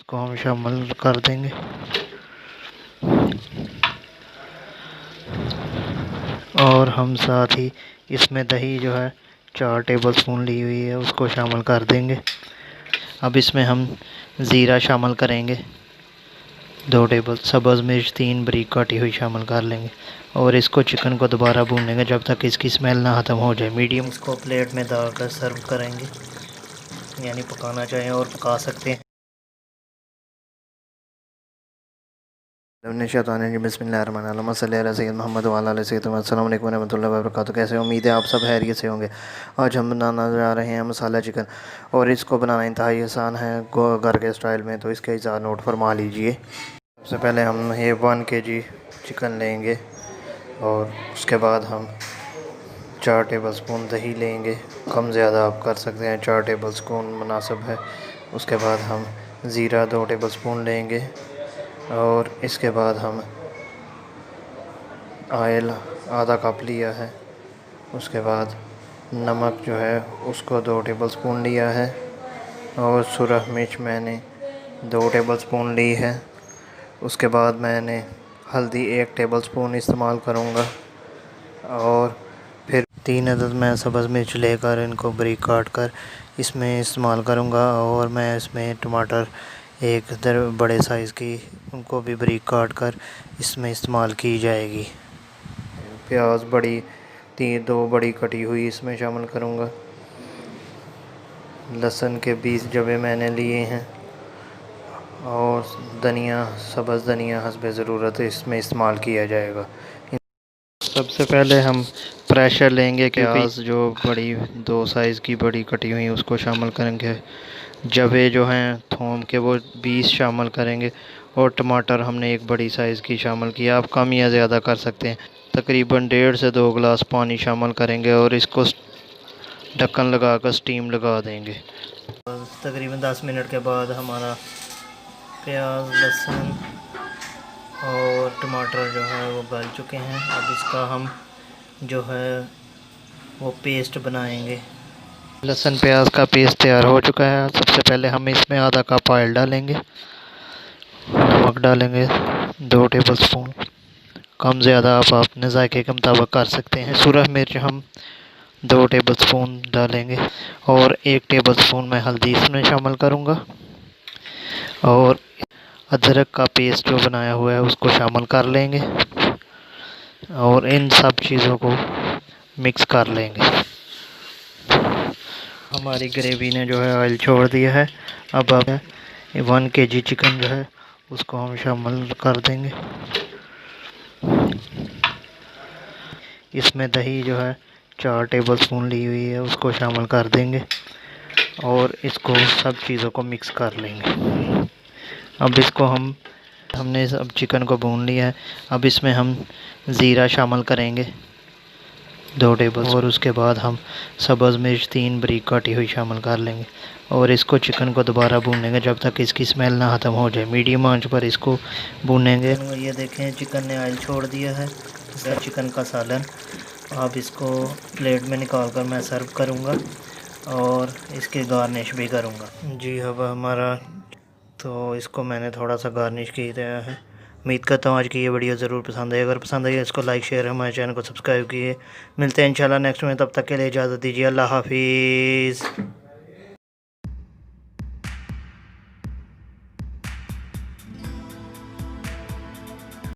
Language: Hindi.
इसको हम शामिल कर देंगे। और हम साथ ही इसमें दही जो है 4 टेबलस्पून ली हुई है उसको शामिल कर देंगे। अब इसमें हम ज़ीरा शामिल करेंगे, 2 टेबल, सब्ज़ मिर्च 3 बारीक काटी हुई शामिल कर लेंगे। और इसको चिकन को दोबारा भूनेंगे जब तक इसकी स्मेल ना ख़त्म हो जाए। मीडियम इसको प्लेट में डालकर सर्व करेंगे, यानी पकाना चाहें और पका सकते हैं। बिस्मिल्लाहिर्रहमानिर्रहीम सल्लल्लाहु मोहम्मद वाला अस्सलाम वालेकुम रहमतुल्लाहि व बरकातुहू। कैसे उम्मीद है आप सब खैरियत से होंगे। आज हम बनाना जा रहे हैं मसाला चिकन, और इसको बनाना इंतहाई आसान है घर के स्टाइल में, तो इसके हिसाब नोट फरमा लीजिए। सबसे पहले हम ये 1 kg चिकन लेंगे, और उसके बाद हम 4 टेबलस्पून दही लेंगे, कम ज़्यादा आप कर सकते हैं, 4 टेबलस्पून मुनासिब है। उसके बाद हम ज़ीरा 2 टेबलस्पून लेंगे, और इसके बाद हम ऑयल आधा कप लिया है। उसके बाद नमक जो है उसको 2 टेबलस्पून लिया है, और सुरख मिर्च मैंने 2 टेबलस्पून ली है। उसके बाद मैंने हल्दी 1 टेबलस्पून इस्तेमाल करूँगा, और फिर 3 अदद मैं सब्ज़ मिर्च लेकर इनको बारीक काट कर इसमें इस्तेमाल करूँगा। और मैं इसमें टमाटर एक बड़े साइज़ की, उनको भी बारीक काट कर इसमें इस्तेमाल की जाएगी। प्याज बड़ी 2 बड़ी कटी हुई इसमें शामिल करूँगा। लहसुन के 20 जबे मैंने लिए हैं, और धनिया, सब्ज़ धनिया हस्बे ज़रूरत इसमें इस्तेमाल किया जाएगा। सबसे पहले हम प्रेशर लेंगे, प्याज जो बड़ी 2 साइज़ की बड़ी कटी हुई उसको शामिल करेंगे। जबे जो हैं थोम के वो 20 शामिल करेंगे, और टमाटर हमने 1 बड़ी साइज़ की शामिल किया। आप कम या ज़्यादा कर सकते हैं। तकरीबन 1.5 से 2 गिलास पानी शामिल करेंगे, और इसको ढक्कन लगाकर स्टीम लगा देंगे। तकरीबन 10 मिनट के बाद हमारा प्याज, लहसुन और टमाटर जो है वो गल चुके हैं। अब इसका हम जो है वो पेस्ट बनाएंगे। लहसुन प्याज का पेस्ट तैयार हो चुका है। सबसे पहले हम इसमें आधा कप ऑयल डालेंगे, नमक डालेंगे 2 टेबलस्पून, कम ज़्यादा आप अपने जायके के मुताबिक कर सकते हैं। सुरख मिर्च हम 2 टेबलस्पून डालेंगे, और 1 टेबलस्पून मैं हल्दी इसमें शामिल करूँगा, और अदरक का पेस्ट जो बनाया हुआ है उसको शामिल कर लेंगे, और इन सब चीज़ों को मिक्स कर लेंगे। हमारी ग्रेवी ने जो है ऑयल छोड़ दिया है। अब 1 kg चिकन जो है उसको हम शामिल कर देंगे। इसमें दही जो है 4 टेबलस्पून ली हुई है उसको शामिल कर देंगे, और इसको सब चीज़ों को मिक्स कर लेंगे। अब इसको हमने अब चिकन को भून लिया है। अब इसमें हम ज़ीरा शामिल करेंगे 2 टेबल, और उसके बाद हम सब्ज़ मिर्च 3 बारीक काटी हुई शामिल कर लेंगे, और इसको चिकन को दोबारा भूनेंगे जब तक इसकी स्मेल ना ख़त्म हो जाए। मीडियम आंच पर इसको भूनेंगे। ये देखें चिकन ने ऑयल छोड़ दिया है। इसका चिकन का सालन। अब इसको प्लेट में निकाल कर मैं सर्व करूँगा, और इसके गार्निश भी करूँगा। जी अब हमारा, तो इसको मैंने थोड़ा सा गार्निश किया है। उम्मीद करता हूँ आज की ये वीडियो ज़रूर पसंद आए। अगर पसंद आई इसको लाइक, शेयर, हमारे चैनल को सब्सक्राइब कीजिए। मिलते हैं इंशाल्लाह नेक्स्ट में, तब तक के लिए इजाज़त दीजिए। अल्लाह हाफिज़।